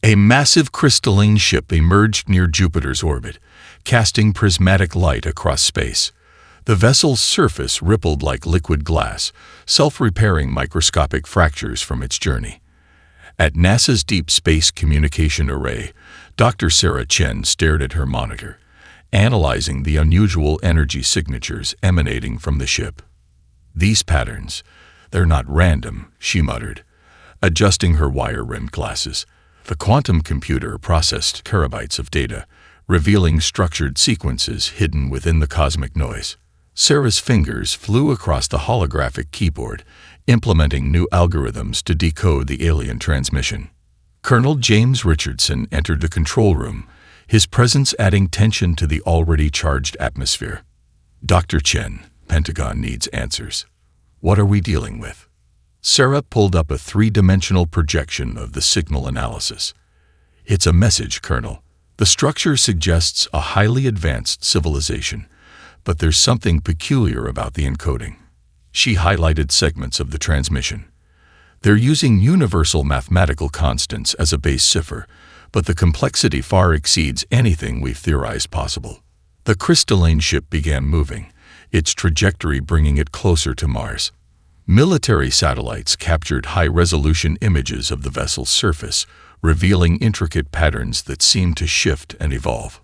A massive crystalline ship emerged near Jupiter's orbit, casting prismatic light across space. The vessel's surface rippled like liquid glass, self-repairing microscopic fractures from its journey. At NASA's Deep Space Communication Array, Dr. Sarah Chen stared at her monitor, analyzing the unusual energy signatures emanating from the ship. "These patterns, they're not random," she muttered, adjusting her wire-rimmed glasses. The quantum computer processed terabytes of data, revealing structured sequences hidden within the cosmic noise. Sarah's fingers flew across the holographic keyboard, implementing new algorithms to decode the alien transmission. Colonel James Richardson entered the control room, his presence adding tension to the already charged atmosphere. "Dr. Chen, Pentagon needs answers. What are we dealing with?" Sarah pulled up a three-dimensional projection of the signal analysis. "It's a message, Colonel. The structure suggests a highly advanced civilization, but there's something peculiar about the encoding." She highlighted segments of the transmission. "They're using universal mathematical constants as a base cipher, but the complexity far exceeds anything we've theorized possible." The crystalline ship began moving, its trajectory bringing it closer to Mars. Military satellites captured high-resolution images of the vessel's surface, revealing intricate patterns that seemed to shift and evolve.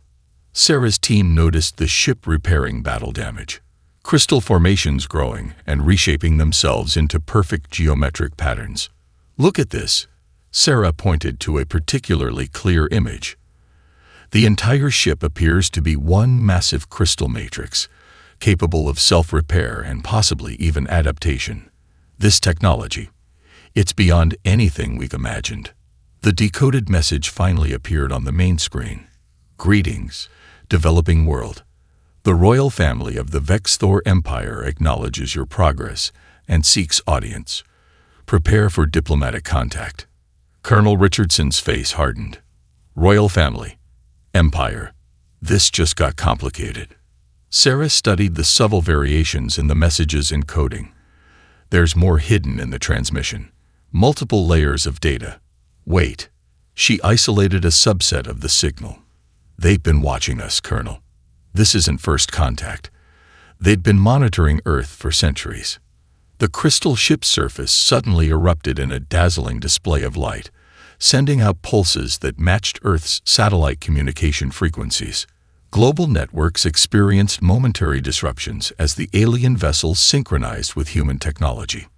Sarah's team noticed the ship repairing battle damage, crystal formations growing and reshaping themselves into perfect geometric patterns. "Look at this," Sarah pointed to a particularly clear image. The entire ship appears to be one massive crystal matrix, capable of self-repair and possibly even adaptation. This technology, it's beyond anything we've imagined. The decoded message finally appeared on the main screen. "Greetings, developing world. The royal family of the Vexthor Empire acknowledges your progress and seeks audience. Prepare for diplomatic contact." Colonel Richardson's face hardened. "Royal family. Empire. This just got complicated." Sarah studied the subtle variations in the message's encoding. There's more hidden in the transmission. Multiple layers of data. Wait. She isolated a subset of the signal. "They've been watching us, Colonel. This isn't first contact. They'd been monitoring Earth for centuries." The crystal ship's surface suddenly erupted in a dazzling display of light, sending out pulses that matched Earth's satellite communication frequencies. Global networks experienced momentary disruptions as the alien vessels synchronized with human technology.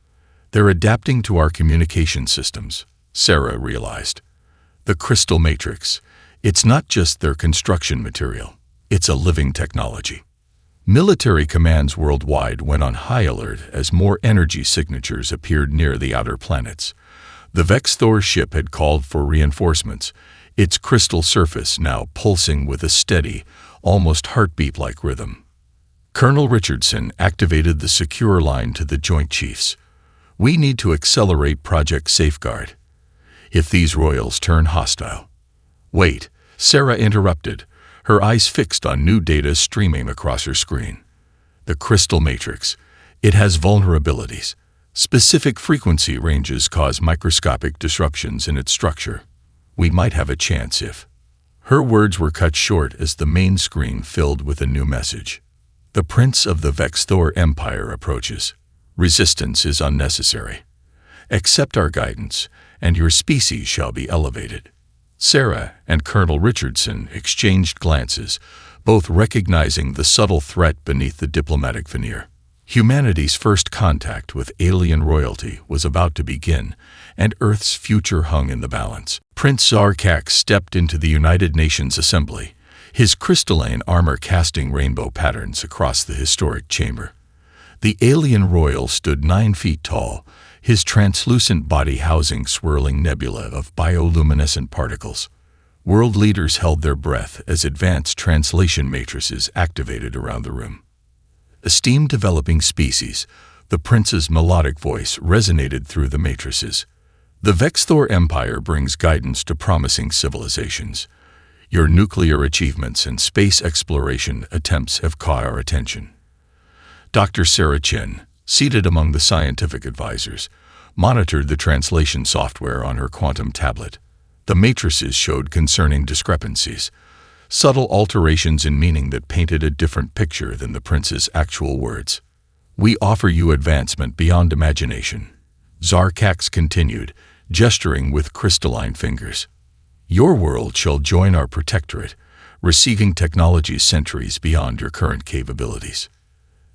"They're adapting to our communication systems," Sarah realized. The crystal matrix, it's not just their construction material, it's a living technology. Military commands worldwide went on high alert as more energy signatures appeared near the outer planets. The Vexthor ship had called for reinforcements, its crystal surface now pulsing with a steady, almost heartbeat-like rhythm. Colonel Richardson activated the secure line to the Joint Chiefs. "We need to accelerate Project Safeguard. If these royals turn hostile—" "Wait," Sarah interrupted, her eyes fixed on new data streaming across her screen. "The crystal matrix, it has vulnerabilities. Specific frequency ranges cause microscopic disruptions in its structure. We might have a chance if—" Her words were cut short as the main screen filled with a new message. "The Prince of the Vexthor Empire approaches. Resistance is unnecessary. Accept our guidance, and your species shall be elevated." Sarah and Colonel Richardson exchanged glances, both recognizing the subtle threat beneath the diplomatic veneer. Humanity's first contact with alien royalty was about to begin, and Earth's future hung in the balance. Prince Zarkak stepped into the United Nations Assembly, his crystalline armor casting rainbow patterns across the historic chamber. The alien royal stood 9 feet tall, his translucent body housing swirling nebula of bioluminescent particles. World leaders held their breath as advanced translation matrices activated around the room. "Esteemed developing species," the prince's melodic voice resonated through the matrices. "The Vexthor Empire brings guidance to promising civilizations. Your nuclear achievements and space exploration attempts have caught our attention." Dr. Sarah Chen, seated among the scientific advisors, monitored the translation software on her quantum tablet. The matrices showed concerning discrepancies, subtle alterations in meaning that painted a different picture than the prince's actual words. "We offer you advancement beyond imagination," Zarkax continued, gesturing with crystalline fingers. "Your world shall join our protectorate, receiving technologies centuries beyond your current capabilities."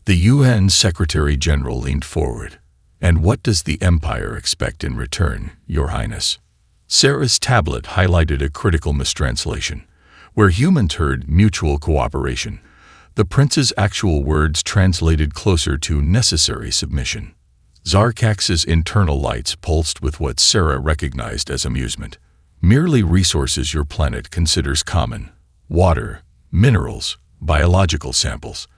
The UN Secretary-General leaned forward. "And what does the Empire expect in return, Your Highness?" Sarah's tablet highlighted a critical mistranslation. Where humans heard mutual cooperation, the prince's actual words translated closer to necessary submission. Zarkax's internal lights pulsed with what Sarah recognized as amusement. "Merely resources your planet considers common. Water, minerals, biological samples.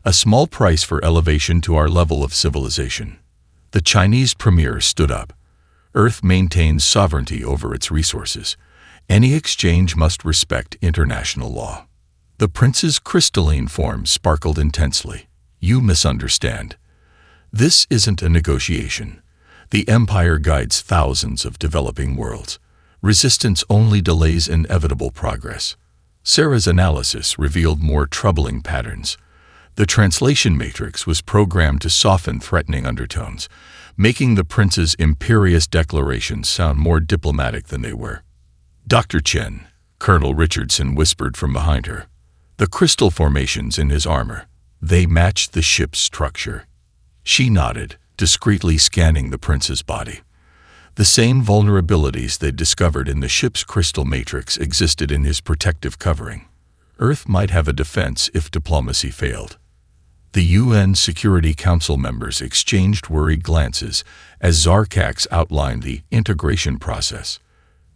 A small price for elevation to our level of civilization." The Chinese premier stood up. "Earth maintains sovereignty over its resources. Any exchange must respect international law." The prince's crystalline form sparkled intensely. "You misunderstand. This isn't a negotiation. The Empire guides thousands of developing worlds. Resistance only delays inevitable progress." Sarah's analysis revealed more troubling patterns. The translation matrix was programmed to soften threatening undertones, making the prince's imperious declarations sound more diplomatic than they were. "Dr. Chen," Colonel Richardson whispered from behind her. "The crystal formations in his armor, they matched the ship's structure." She nodded, discreetly scanning the prince's body. The same vulnerabilities they'd discovered in the ship's crystal matrix existed in his protective covering. Earth might have a defense if diplomacy failed. The UN Security Council members exchanged worried glances as Zarkax outlined the integration process.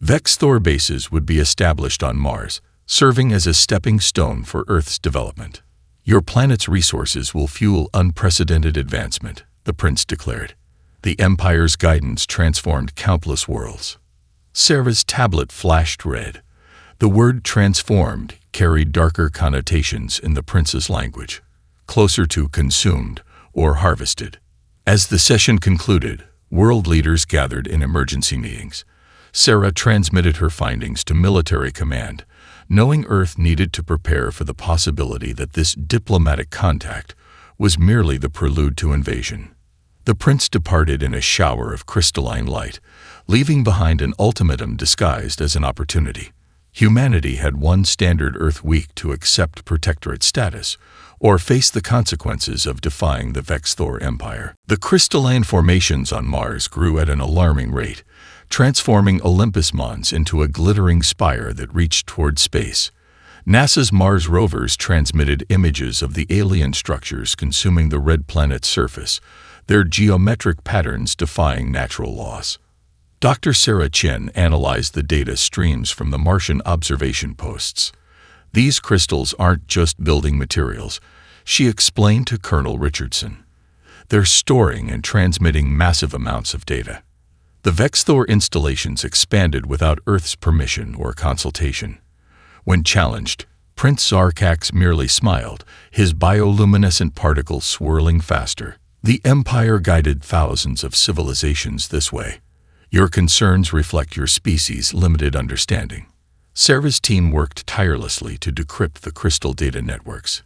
Vexthor bases would be established on Mars, serving as a stepping stone for Earth's development. "Your planet's resources will fuel unprecedented advancement," the prince declared. The Empire's guidance transformed countless worlds. Sarah's tablet flashed red. The word transformed carried darker connotations in the prince's language, closer to consumed or harvested. As the session concluded, world leaders gathered in emergency meetings. Sarah transmitted her findings to military command, knowing Earth needed to prepare for the possibility that this diplomatic contact was merely the prelude to invasion. The prince departed in a shower of crystalline light, leaving behind an ultimatum disguised as an opportunity. Humanity had one standard Earth week to accept protectorate status, or face the consequences of defying the Vexthor Empire. The crystalline formations on Mars grew at an alarming rate, transforming Olympus Mons into a glittering spire that reached toward space. NASA's Mars rovers transmitted images of the alien structures consuming the red planet's surface, their geometric patterns defying natural laws. Dr. Sarah Chen analyzed the data streams from the Martian observation posts. "These crystals aren't just building materials," she explained to Colonel Richardson. "They're storing and transmitting massive amounts of data." The Vexthor installations expanded without Earth's permission or consultation. When challenged, Prince Zarkax merely smiled, his bioluminescent particles swirling faster. "The Empire guided thousands of civilizations this way. Your concerns reflect your species' limited understanding." Sarah's team worked tirelessly to decrypt the crystal data networks.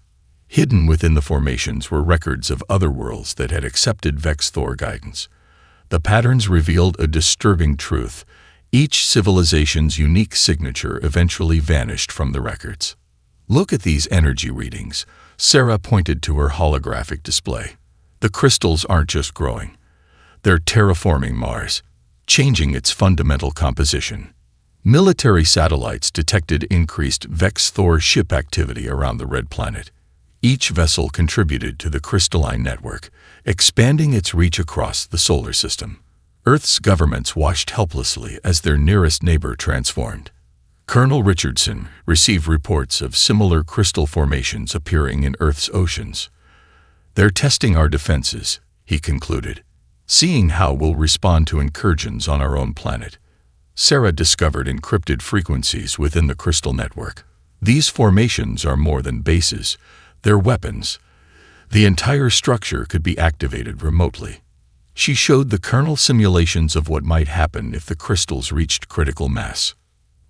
Hidden within the formations were records of other worlds that had accepted Vexthor guidance. The patterns revealed a disturbing truth. Each civilization's unique signature eventually vanished from the records. "Look at these energy readings," Sarah pointed to her holographic display. "The crystals aren't just growing. They're terraforming Mars, changing its fundamental composition." Military satellites detected increased Vexthor ship activity around the red planet. Each vessel contributed to the crystalline network, expanding its reach across the solar system. Earth's governments watched helplessly as their nearest neighbor transformed. Colonel Richardson received reports of similar crystal formations appearing in Earth's oceans. "They're testing our defenses," he concluded, "seeing how we'll respond to incursions on our own planet." Sarah discovered encrypted frequencies within the crystal network. These formations are more than bases. They're weapons. The entire structure could be activated remotely. She showed the colonel simulations of what might happen if the crystals reached critical mass.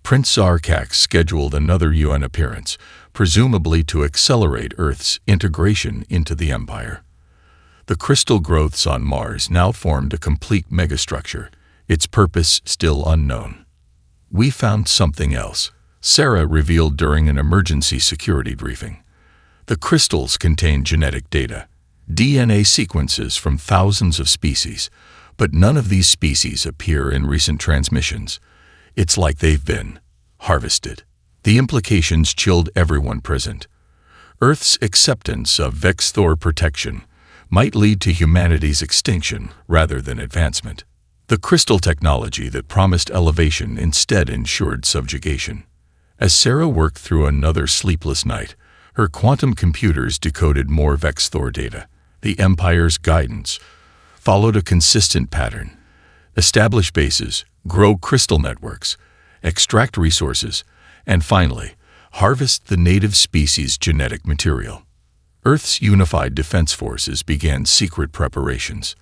Prince Zarkak scheduled another UN appearance, presumably to accelerate Earth's integration into the Empire. The crystal growths on Mars now formed a complete megastructure, its purpose still unknown. "We found something else," Sarah revealed during an emergency security briefing. The crystals contain genetic data, DNA sequences from thousands of species, but none of these species appear in recent transmissions. It's like they've been harvested. The implications chilled everyone present. Earth's acceptance of Vexthor protection might lead to humanity's extinction rather than advancement. The crystal technology that promised elevation instead ensured subjugation. As Sarah worked through another sleepless night, her quantum computers decoded more Vexthor data. The Empire's guidance followed a consistent pattern: establish bases, grow crystal networks, extract resources, and finally, harvest the native species' genetic material. Earth's unified defense forces began secret preparations.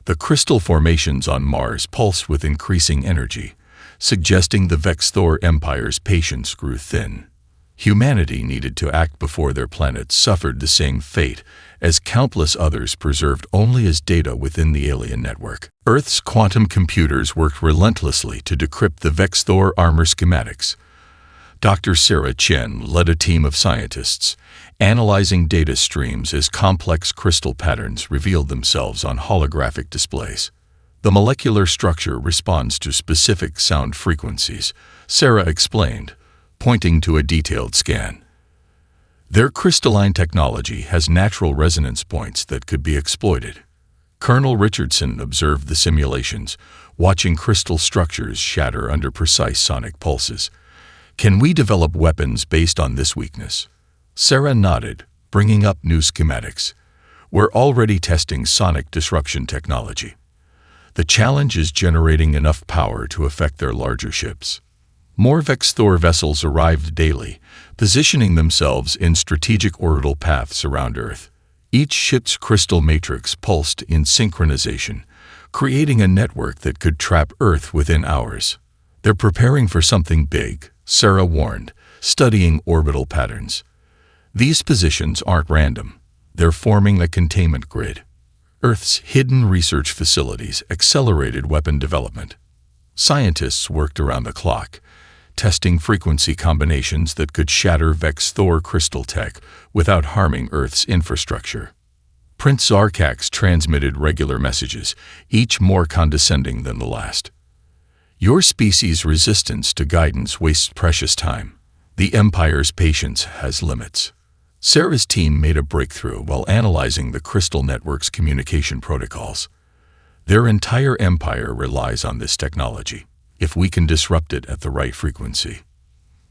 The crystal formations on Mars pulsed with increasing energy, suggesting the Vexthor Empire's patience grew thin. Humanity needed to act before their planet suffered the same fate as countless others preserved only as data within the alien network. Earth's quantum computers worked relentlessly to decrypt the Vexthor armor schematics. Dr. Sarah Chen led a team of scientists, analyzing data streams as complex crystal patterns revealed themselves on holographic displays. The molecular structure responds to specific sound frequencies, Sarah explained, pointing to a detailed scan. Their crystalline technology has natural resonance points that could be exploited. Colonel Richardson observed the simulations, watching crystal structures shatter under precise sonic pulses. "Can we develop weapons based on this weakness?" Sarah nodded, bringing up new schematics. "We're already testing sonic disruption technology. The challenge is generating enough power to affect their larger ships." More Vexthor vessels arrived daily, positioning themselves in strategic orbital paths around Earth. Each ship's crystal matrix pulsed in synchronization, creating a network that could trap Earth within hours. "They're preparing for something big," Sarah warned, studying orbital patterns. "These positions aren't random. They're forming a containment grid." Earth's hidden research facilities accelerated weapon development. Scientists worked around the clock, testing frequency combinations that could shatter Vexthor crystal tech without harming Earth's infrastructure. Prince Zarkak transmitted regular messages, each more condescending than the last. "Your species' resistance to guidance wastes precious time. The Empire's patience has limits." Sarah's team made a breakthrough while analyzing the crystal network's communication protocols. Their entire empire relies on this technology, if we can disrupt it at the right frequency.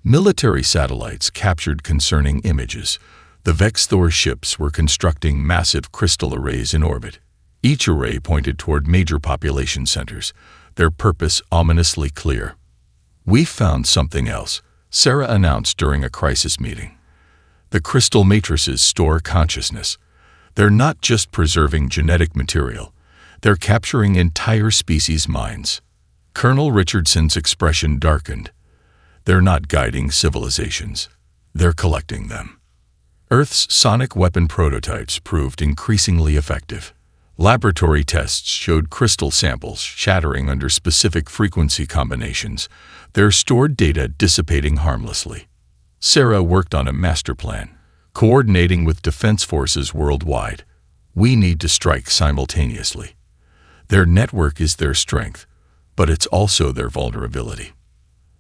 Military satellites captured concerning images. The Vexthor ships were constructing massive crystal arrays in orbit. Each array pointed toward major population centers, their purpose ominously clear. "We found something else," Sarah announced during a crisis meeting. "The crystal matrices store consciousness. They're not just preserving genetic material, they're capturing entire species' minds." Colonel Richardson's expression darkened. "They're not guiding civilizations, they're collecting them." Earth's sonic weapon prototypes proved increasingly effective. Laboratory tests showed crystal samples shattering under specific frequency combinations, their stored data dissipating harmlessly. Sarah worked on a master plan, coordinating with defense forces worldwide. "We need to strike simultaneously. Their network is their strength, but it's also their vulnerability."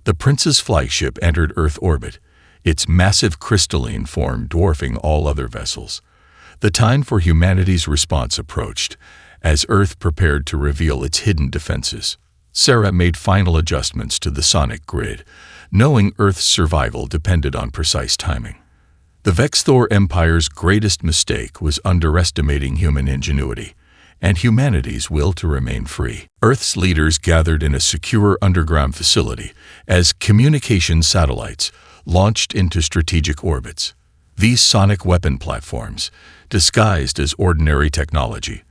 The Prince's flagship entered Earth orbit, its massive crystalline form dwarfing all other vessels. The time for humanity's response approached, as Earth prepared to reveal its hidden defenses. Sarah made final adjustments to the sonic grid, knowing Earth's survival depended on precise timing. The Vexthor Empire's greatest mistake was underestimating human ingenuity and humanity's will to remain free. Earth's leaders gathered in a secure underground facility as communication satellites launched into strategic orbits. These sonic weapon platforms, disguised as ordinary technology,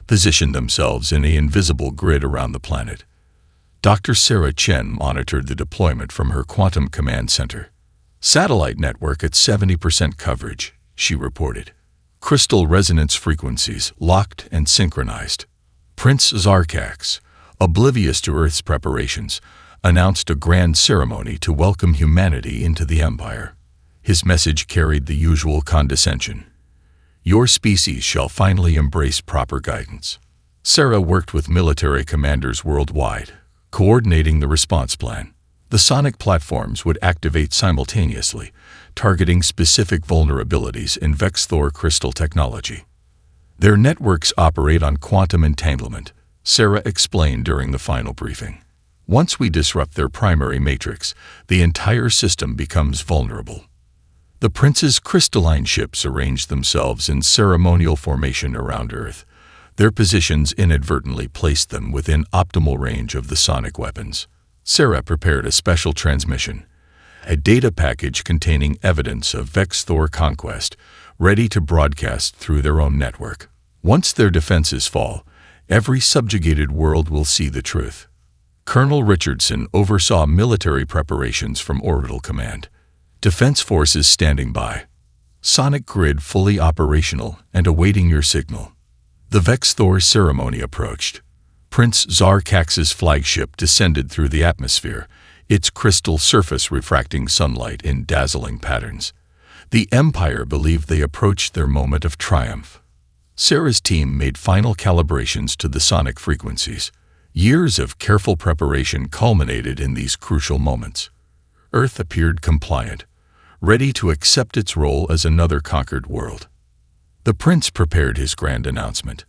positioned themselves in an invisible grid around the planet. Dr. Sarah Chen monitored the deployment from her quantum command center. "Satellite network at 70% coverage," she reported. "Crystal resonance frequencies locked and synchronized." Prince Zarkax, oblivious to Earth's preparations, announced a grand ceremony to welcome humanity into the Empire. His message carried the usual condescension. "Your species shall finally embrace proper guidance." Sarah worked with military commanders worldwide, coordinating the response plan. The sonic platforms would activate simultaneously, targeting specific vulnerabilities in Vexthor crystal technology. "Their networks operate on quantum entanglement," Sarah explained during the final briefing. "Once we disrupt their primary matrix, the entire system becomes vulnerable." The prince's crystalline ships arranged themselves in ceremonial formation around Earth. Their positions inadvertently placed them within optimal range of the sonic weapons. Sarah prepared a special transmission, a data package containing evidence of Vexthor conquest, ready to broadcast through their own network. Once their defenses fall, every subjugated world will see the truth. Colonel Richardson oversaw military preparations from Orbital Command. Defense forces standing by. Sonic grid fully operational and awaiting your signal. The Vexthor ceremony approached. Prince Zarkax's flagship descended through the atmosphere, its crystal surface refracting sunlight in dazzling patterns. The Empire believed they approached their moment of triumph. Sarah's team made final calibrations to the sonic frequencies. Years of careful preparation culminated in these crucial moments. Earth appeared compliant, ready to accept its role as another conquered world. The prince prepared his grand announcement,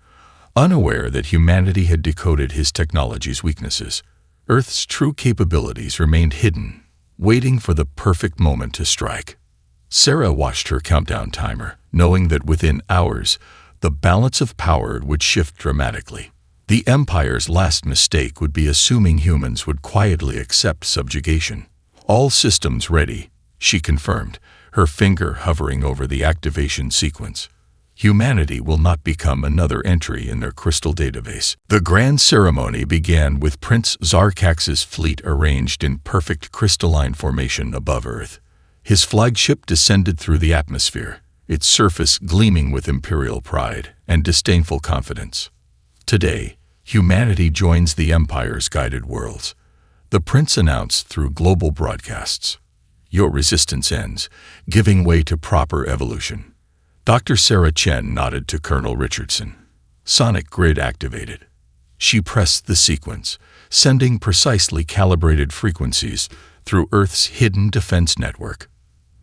unaware that humanity had decoded his technology's weaknesses. Earth's true capabilities remained hidden, waiting for the perfect moment to strike. Sarah watched her countdown timer, knowing that within hours, the balance of power would shift dramatically. The Empire's last mistake would be assuming humans would quietly accept subjugation. "All systems ready," she confirmed, her finger hovering over the activation sequence. Humanity will not become another entry in their crystal database. The grand ceremony began with Prince Zarkax's fleet arranged in perfect crystalline formation above Earth. His flagship descended through the atmosphere, its surface gleaming with imperial pride and disdainful confidence. "Today, humanity joins the Empire's guided worlds," the prince announced through global broadcasts. "Your resistance ends, giving way to proper evolution." Dr. Sarah Chen nodded to Colonel Richardson. Sonic grid activated. She pressed the sequence, sending precisely calibrated frequencies through Earth's hidden defense network.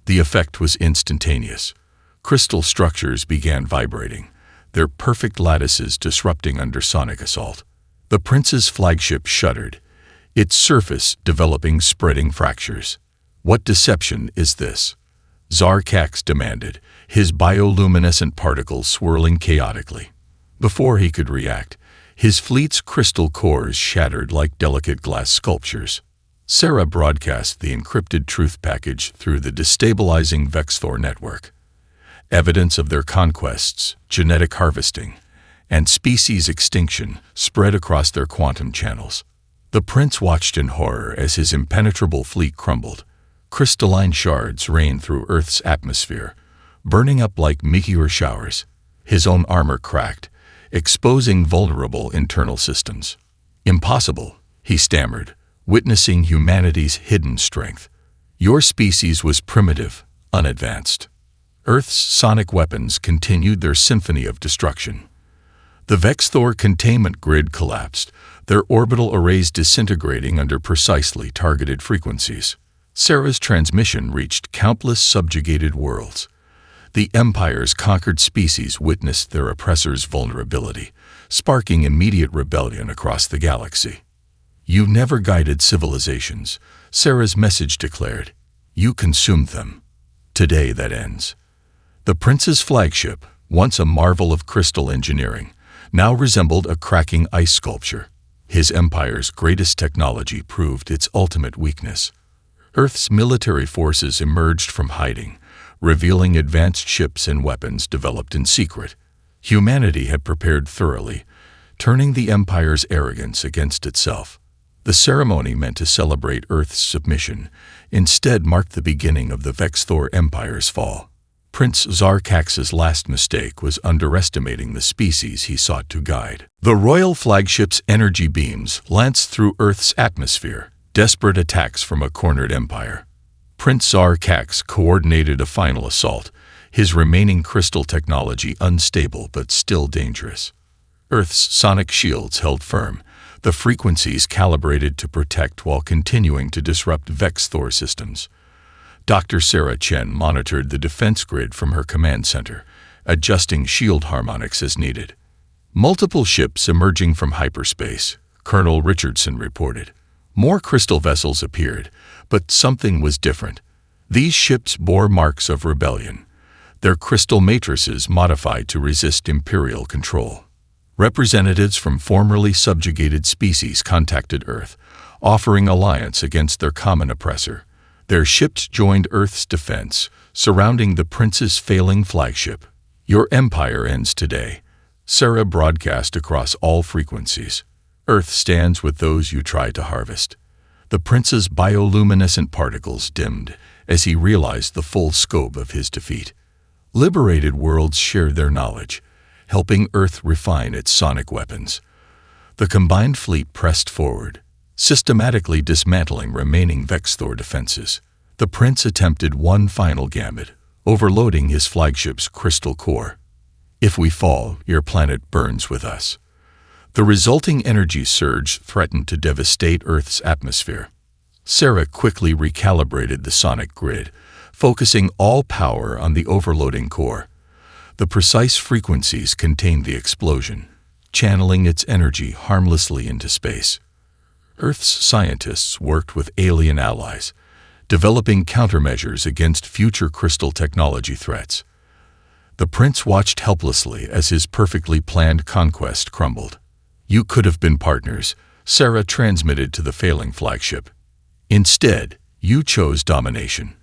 The effect was instantaneous. Crystal structures began vibrating, their perfect lattices disrupting under sonic assault. The prince's flagship shuddered, its surface developing spreading fractures. "What deception is this?" Zarkax demanded, his bioluminescent particles swirling chaotically. Before he could react, his fleet's crystal cores shattered like delicate glass sculptures. Sarah broadcast the encrypted truth package through the destabilizing Vexthor network. Evidence of their conquests, genetic harvesting, and species extinction spread across their quantum channels. The prince watched in horror as his impenetrable fleet crumbled. Crystalline shards rained through Earth's atmosphere, burning up like meteor showers. His own armor cracked, exposing vulnerable internal systems. "Impossible," he stammered, witnessing humanity's hidden strength. "Your species was primitive, unadvanced." Earth's sonic weapons continued their symphony of destruction. The Vexthor containment grid collapsed, their orbital arrays disintegrating under precisely targeted frequencies. Sarah's transmission reached countless subjugated worlds. The Empire's conquered species witnessed their oppressors' vulnerability, sparking immediate rebellion across the galaxy. "You never guided civilizations," Sarah's message declared. "You consumed them. Today that ends." The prince's flagship, once a marvel of crystal engineering, now resembled a cracking ice sculpture. His empire's greatest technology proved its ultimate weakness. Earth's military forces emerged from hiding, revealing advanced ships and weapons developed in secret. Humanity had prepared thoroughly, turning the Empire's arrogance against itself. The ceremony meant to celebrate Earth's submission, instead marked the beginning of the Vexthor Empire's fall. Prince Zarkax's last mistake was underestimating the species he sought to guide. The royal flagship's energy beams lanced through Earth's atmosphere, desperate attacks from a cornered empire. Prince Zarkax coordinated a final assault, his remaining crystal technology unstable but still dangerous. Earth's sonic shields held firm, the frequencies calibrated to protect while continuing to disrupt Vexthor systems. Dr. Sarah Chen monitored the defense grid from her command center, adjusting shield harmonics as needed. Multiple ships emerging from hyperspace, Colonel Richardson reported. More crystal vessels appeared, but something was different. These ships bore marks of rebellion, their crystal matrices modified to resist imperial control. Representatives from formerly subjugated species contacted Earth, offering alliance against their common oppressor. Their ships joined Earth's defense, surrounding the prince's failing flagship. "Your empire ends today," Sarah broadcast across all frequencies. "Earth stands with those you try to harvest." The prince's bioluminescent particles dimmed as he realized the full scope of his defeat. Liberated worlds shared their knowledge, helping Earth refine its sonic weapons. The combined fleet pressed forward, systematically dismantling remaining Vexthor defenses. The prince attempted one final gambit, overloading his flagship's crystal core. "If we fall, your planet burns with us." The resulting energy surge threatened to devastate Earth's atmosphere. Sarah quickly recalibrated the sonic grid, focusing all power on the overloading core. The precise frequencies contained the explosion, channeling its energy harmlessly into space. Earth's scientists worked with alien allies, developing countermeasures against future crystal technology threats. The prince watched helplessly as his perfectly planned conquest crumbled. "You could have been partners," Sarah transmitted to the failing flagship. "Instead, you chose domination."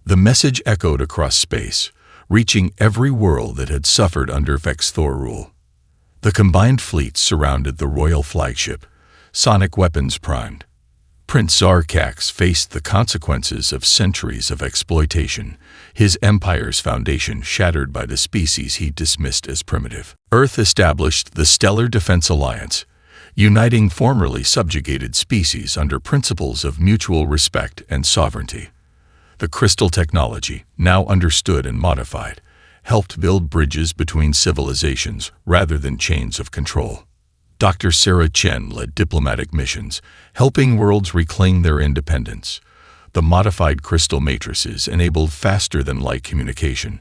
The message echoed across space, reaching every world that had suffered under Vexthor rule. The combined fleets surrounded the royal flagship, sonic weapons primed. Prince Zarkax faced the consequences of centuries of exploitation, his empire's foundation shattered by the species he dismissed as primitive. Earth established the Stellar Defense Alliance, uniting formerly subjugated species under principles of mutual respect and sovereignty. The crystal technology, now understood and modified, helped build bridges between civilizations rather than chains of control. Dr. Sarah Chen led diplomatic missions, helping worlds reclaim their independence. The modified crystal matrices enabled faster-than-light communication,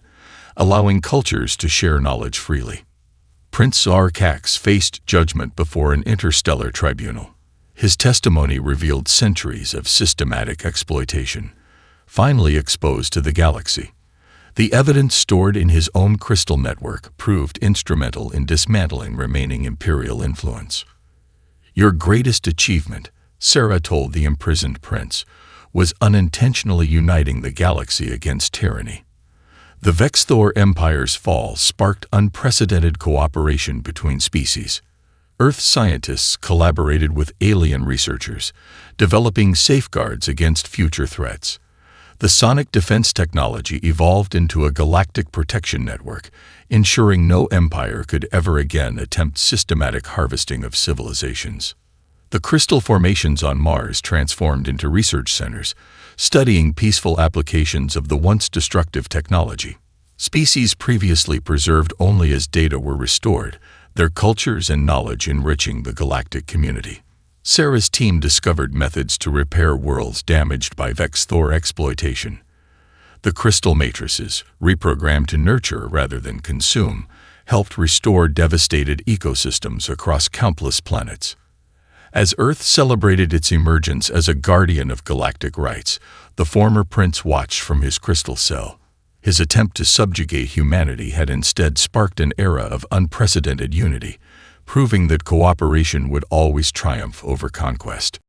allowing cultures to share knowledge freely. Prince Zarkax faced judgment before an interstellar tribunal. His testimony revealed centuries of systematic exploitation, finally exposed to the galaxy. The evidence stored in his own crystal network proved instrumental in dismantling remaining imperial influence. "Your greatest achievement," Sarah told the imprisoned prince, "was unintentionally uniting the galaxy against tyranny." The Vexthor Empire's fall sparked unprecedented cooperation between species. Earth scientists collaborated with alien researchers, developing safeguards against future threats. The sonic defense technology evolved into a galactic protection network, ensuring no empire could ever again attempt systematic harvesting of civilizations. The crystal formations on Mars transformed into research centers, studying peaceful applications of the once destructive technology. Species previously preserved only as data were restored, their cultures and knowledge enriching the galactic community. Sarah's team discovered methods to repair worlds damaged by Vexthor exploitation. The crystal matrices, reprogrammed to nurture rather than consume, helped restore devastated ecosystems across countless planets. As Earth celebrated its emergence as a guardian of galactic rights, the former prince watched from his crystal cell. His attempt to subjugate humanity had instead sparked an era of unprecedented unity, proving that cooperation would always triumph over conquest.